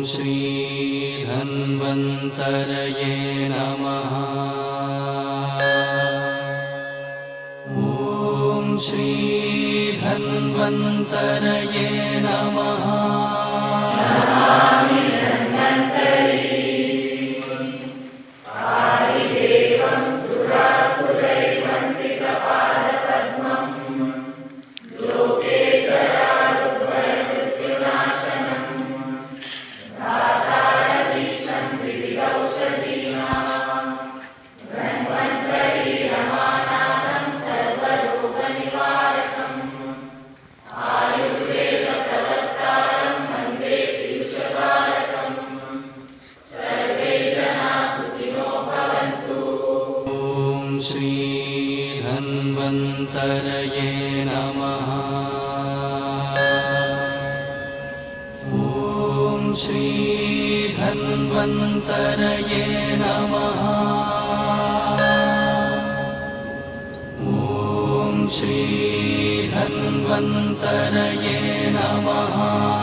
श्री धन्वन्तरये नमः। ॐ श्री धन्वन्तरये नमः। श्री धन्वन्तरये नमः। ॐ श्री धन्वन्तरये नमः। ॐ श्री धन्वन्तरये नमः।